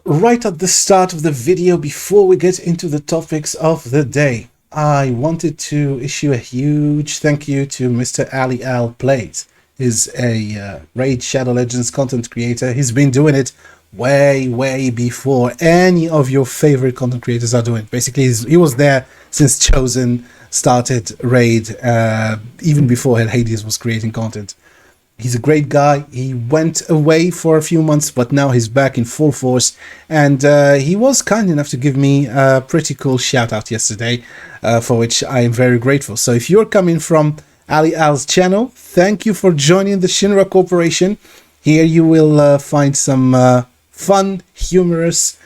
Right at the start of the video, before we get into the topics of the day, I wanted to issue a huge thank you to Mr. Ali Al Plays. He's a Raid Shadow Legends content creator. He's been doing it way before any of your favorite content creators are doing. Basically, he was there since Chosen started Raid, even before Hades was creating content. He's a great guy. He went away for a few months, but now he's back in full force. And he was kind enough to give me a pretty cool shout out yesterday, for which I am very grateful. So if you're coming from Ali Al's channel, thank you for joining the Shinra Corporation. Here you will find some fun, humorous,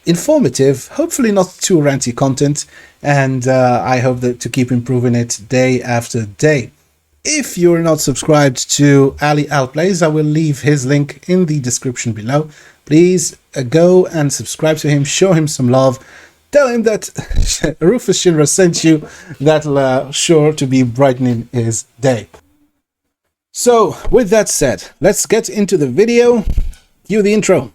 informative, hopefully not too ranty content. And I hope that to keep improving it day after day. If you're not subscribed to Ali Al Plays, I will leave his link in the description below. Please go and subscribe to him, show him some love. Tell him that Rufus Shinra sent you. That'll sure to be brightening his day. So, with that said, let's get into the video. Cue the intro.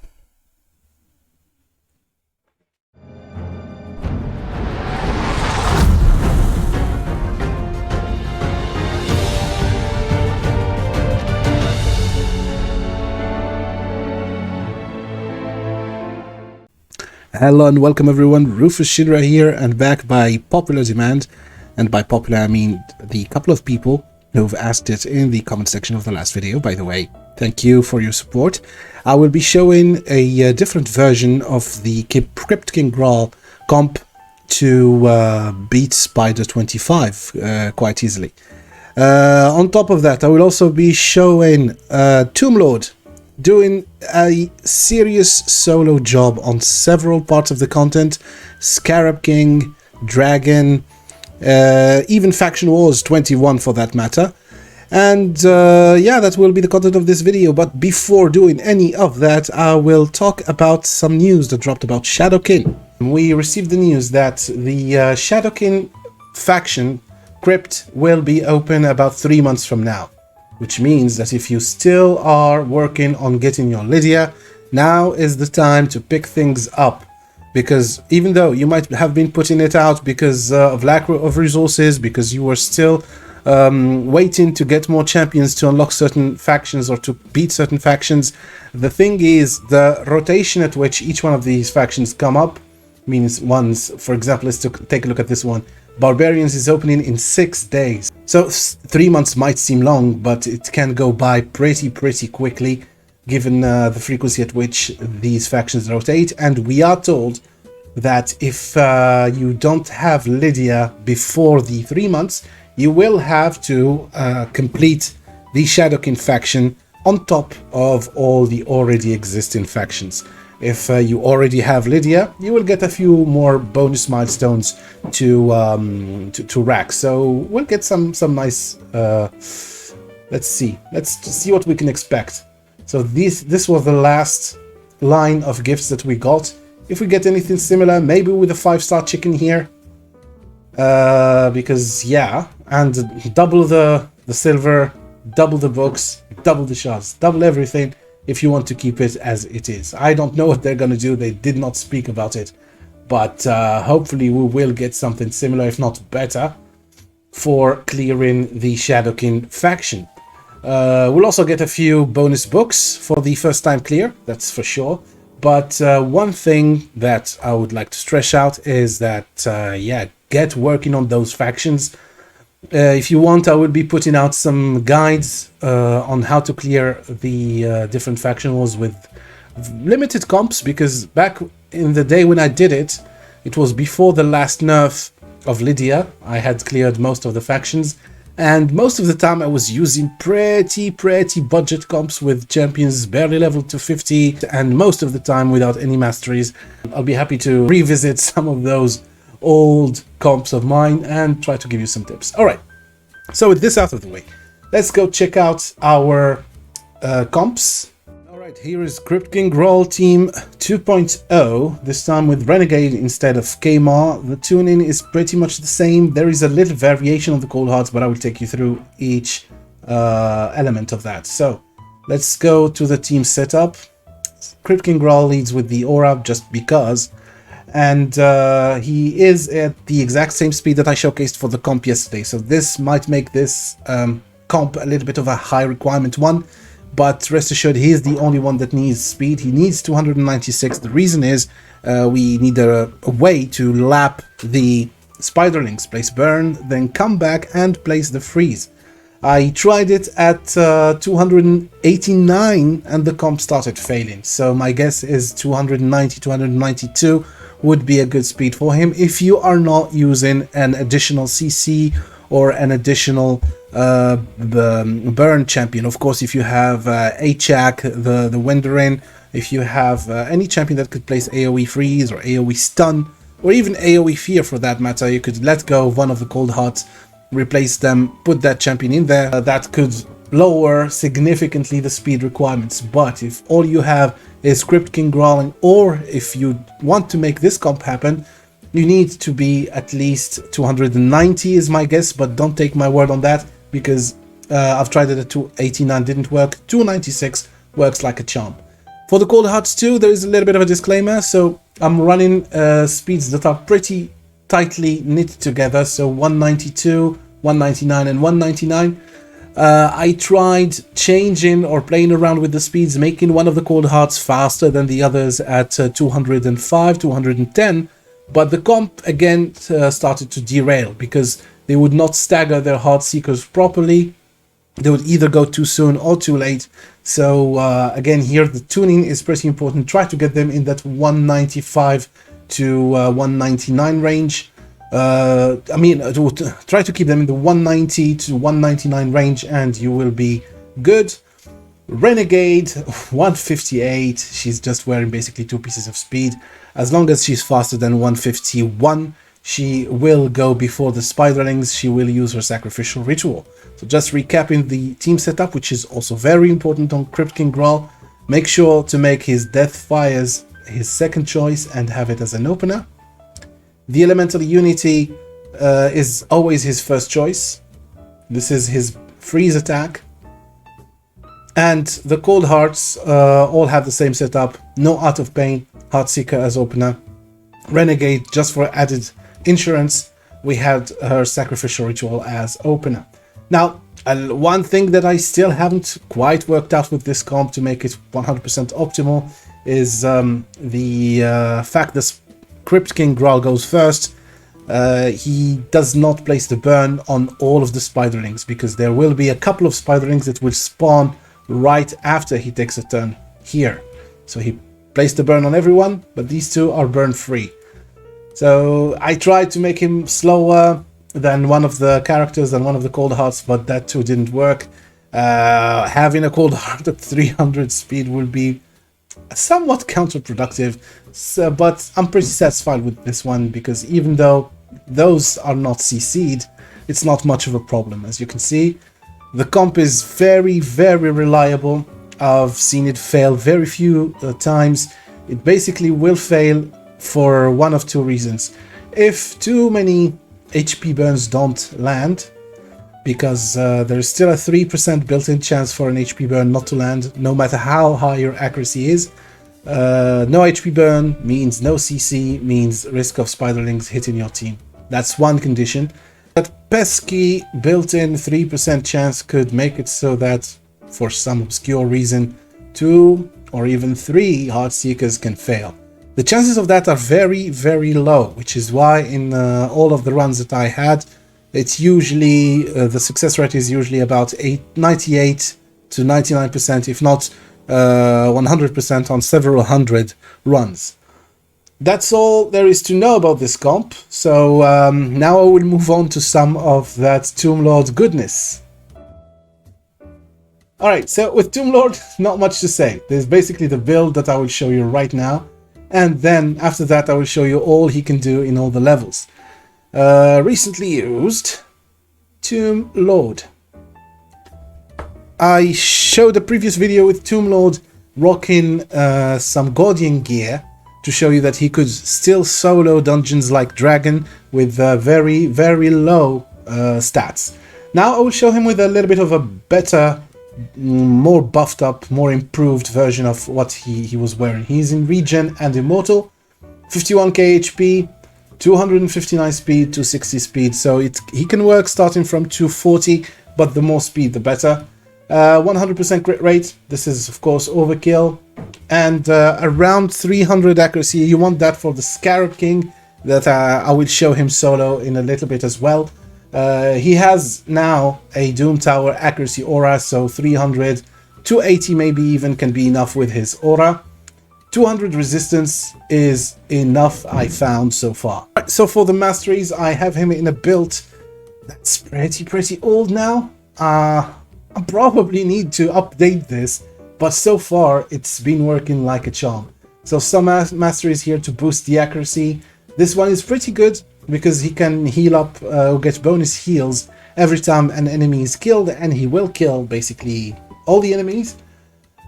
Hello and welcome everyone, Rufus Shinra here and back by popular demand. And by popular I mean the couple of people who've asked it in the comment section of the last video. By the way, thank you for your support. I will be showing a different version of the Crypt King Graal comp to beat Spider 25 quite easily. On top of that, I will also be showing Tomblord doing a serious solo job on several parts of the content. Scarab King, Dragon, even Faction Wars 21 for that matter. And yeah, that will be the content of this video. But before doing any of that, I will talk about some news that dropped about Shadowkin. We received the news that the Shadowkin faction Crypt will be open about 3 months from now. Which means that if you still are working on getting your Lydia, now is the time to pick things up. Because even though you might have been putting it out because of lack of resources, because you were still waiting to get more champions to unlock certain factions or to beat certain factions, the thing is the rotation at which each one of these factions come up means ones, for example, let's take a look at this one. Barbarians is opening in 6 days. So 3 months might seem long, but it can go by pretty quickly given the frequency at which these factions rotate. And we are told that if you don't have Lydia before the 3 months, you will have to complete the Shadowkin faction on top of all the already existing factions. If you already have Lydia, you will get a few more bonus milestones to rack. So we'll get some nice. Let's see what we can expect. So this was the last line of gifts that we got. If we get anything similar, maybe with a 5-star chicken here, because yeah, and double the silver, double the books, double the shards, double everything. If you want to keep it as it is. I don't know what they're going to do. They did not speak about it. But hopefully we will get something similar, if not better, for clearing the Shadowkin faction. We'll also get a few bonus books for the first time clear, that's for sure. But one thing that I would like to stress out is that, yeah, get working on those factions. If you want, I will be putting out some guides on how to clear the different faction wars with limited comps, because back in the day when I did it, it was before the last nerf of Lydia. I had cleared most of the factions, and most of the time I was using pretty budget comps with champions barely leveled to 50, and most of the time without any masteries. I'll be happy to revisit some of those old comps of mine and try to give you some tips. All right, so with this out of the way, let's go check out our comps. All right, here is Crypt King Graal Team 2.0, this time with Renegade instead of Kmar. The tuning is pretty much the same. There is a little variation on the cold hearts, but I will take you through each element of that. So let's go to the team setup. Crypt King Graal leads with the aura just because, and he is at the exact same speed that I showcased for the comp yesterday, so this might make this comp a little bit of a high requirement one, but rest assured he is the only one that needs speed. He needs 296. The reason is we need a way to lap the spiderlings, place burn, then come back and place the freeze. I tried it at 289 and the comp started failing, so my guess is 290, 292 would be a good speed for him if you are not using an additional CC or an additional burn champion. Of course, if you have Achak, the Wenderin, if you have any champion that could place AoE freeze or AoE stun, or even AoE fear for that matter, you could let go of one of the cold hearts, replace them, put that champion in there. That could lower significantly the speed requirements. But if all you have is Crypt King Growling, or if you want to make this comp happen, you need to be at least 290 is my guess, but don't take my word on that, because I've tried it at 289, didn't work. 296 works like a charm. For the cold hearts too, there is a little bit of a disclaimer. So I'm running speeds that are pretty tightly knit together, so 192, 199 and 199. I tried changing or playing around with the speeds, making one of the cold hearts faster than the others at 205, 210, but the comp again started to derail because they would not stagger their heart seekers properly. They would either go too soon or too late. So again, here the tuning is pretty important. Try to get them in that 195 to 199 range. Try to keep them in the 190 to 199 range and you will be good. Renegade 158. She's just wearing basically 2 pieces of speed. As long as she's faster than 151, she will go before the spiderlings. She will use her sacrificial ritual. So just recapping the team setup, which is also very important on Crypt King Graal. Make sure to make his Death Fires his second choice and have it as an opener. The Elemental Unity is always his first choice. This is his freeze attack. And the Cold Hearts all have the same setup. No Art of Pain, Heartseeker as opener. Renegade, just for added insurance, we had her Sacrificial Ritual as opener. Now, one thing that I still haven't quite worked out with this comp to make it 100% optimal is the fact that Crypt King Graal goes first. He does not place the burn on all of the spiderlings because there will be a couple of spiderlings that will spawn right after he takes a turn here. So he placed the burn on everyone, but these two are burn free. So I tried to make him slower than one of the characters and one of the cold hearts, but that too didn't work. Having a cold heart at 300 speed will be somewhat counterproductive, but I'm pretty satisfied with this one because even though those are not CC'd, it's not much of a problem. As you can see, the comp is very, very reliable. I've seen it fail very few times. It basically will fail for one of two reasons. If too many HP burns don't land, because there's still a 3% built-in chance for an HP burn not to land, no matter how high your accuracy is. No HP burn means no CC, means risk of spiderlings hitting your team. That's one condition. That pesky built-in 3% chance could make it so that, for some obscure reason, 2 or even 3 Heartseekers can fail. The chances of that are very, very low, which is why in all of the runs that I had, it's usually, the success rate is usually about 98 to 99%, if not 100% on several hundred runs. That's all there is to know about this comp, so now I will move on to some of that Tomblord goodness. Alright, so with Tomblord, not much to say. There's basically the build that I will show you right now, and then after that I will show you all he can do in all the levels. Recently used Tomblord. I showed a previous video with Tomblord rocking some Guardian gear to show you that he could still solo dungeons like Dragon with very, very low stats. Now I will show him with a little bit of a better more buffed up, more improved version of what he was wearing. He's in regen and immortal, 51k HP, 259 speed, 260 speed, so he can work starting from 240, but the more speed the better. 100% crit rate, this is of course overkill, and around 300 accuracy. You want that for the Scarab King, that I will show him solo in a little bit as well. He has now a Doom Tower accuracy aura, so 300, 280 maybe even can be enough with his aura. 200 resistance is enough, I found so far. Right, so for the masteries, I have him in a build that's pretty old now. I probably need to update this, but so far it's been working like a charm. So some masteries here to boost the accuracy. This one is pretty good because he can heal up or get bonus heals every time an enemy is killed, and he will kill basically all the enemies.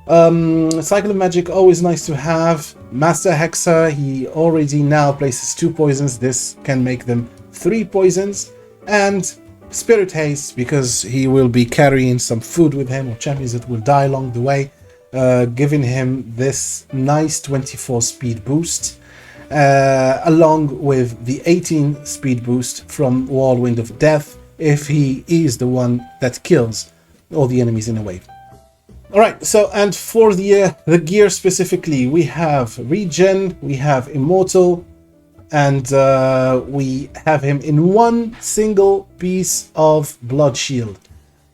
Cycle of Magic, always nice to have. Master Hexer, he already now places 2 poisons. This can make them 3 poisons. And Spirit Haste, because he will be carrying some food with him, or champions that will die along the way, giving him this nice 24 speed boost, along with the 18 speed boost from Whirlwind of Death, if he is the one that kills all the enemies in a wave. Alright, so and for the gear specifically, we have regen, we have immortal, and we have him in one single piece of blood shield.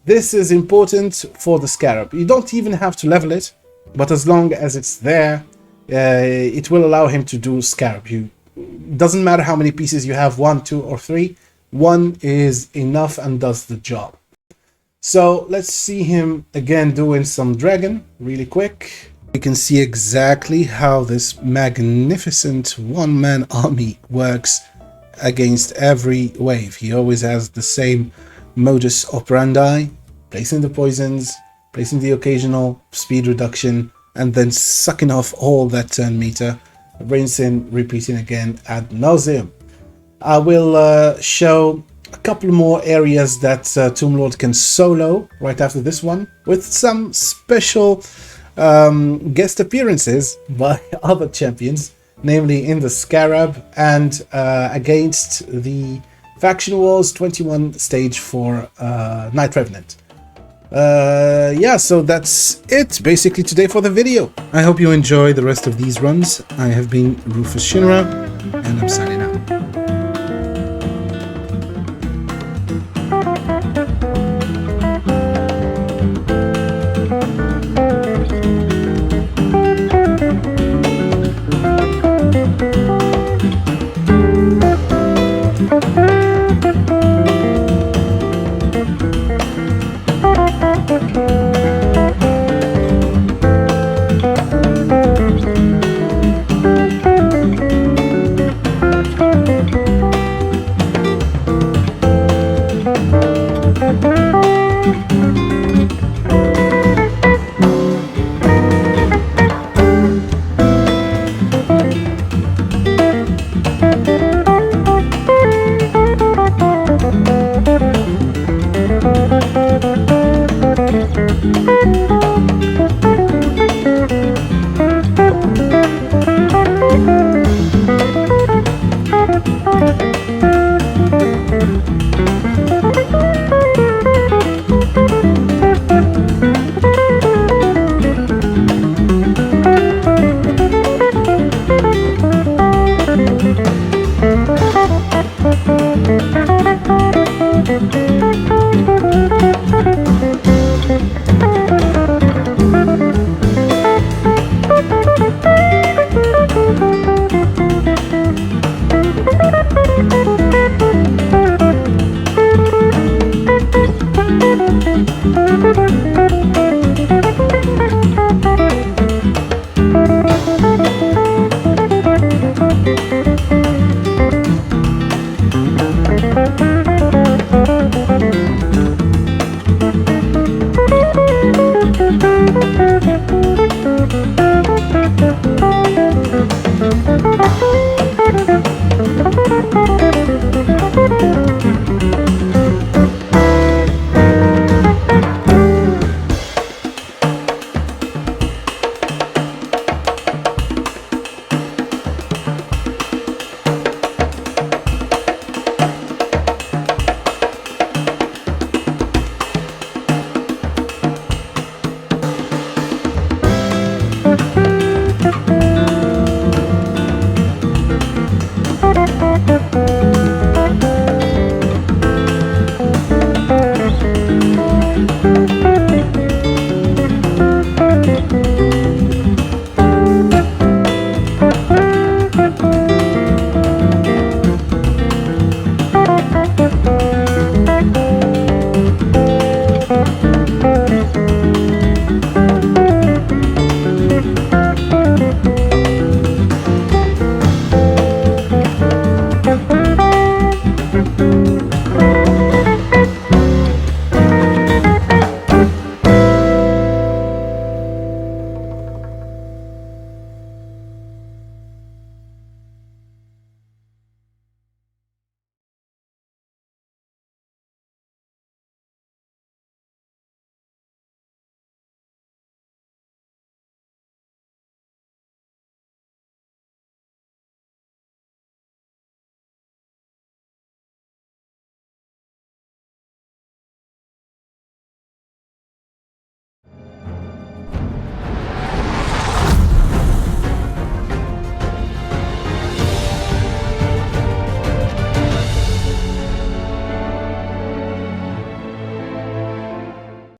This is important for the Scarab. You don't even have to level it, but as long as it's there, it will allow him to do Scarab. Doesn't matter how many pieces you have, 1, 2, or 3, one is enough and does the job. So let's see him again doing some dragon really quick. You can see exactly how this magnificent one-man army works against every wave. He always has the same modus operandi, placing the poisons, placing the occasional speed reduction, and then sucking off all that turn meter, rinsing, repeating again ad nauseum. I will show a couple more areas that Tomblord can solo right after this one, with some special guest appearances by other champions, namely in the Scarab and against the Faction Wars 21 stage for Night Revenant. Yeah, so that's it basically today for the video. I hope you enjoy the rest of these runs. I have been Rufus Shinra, and I'm signing out.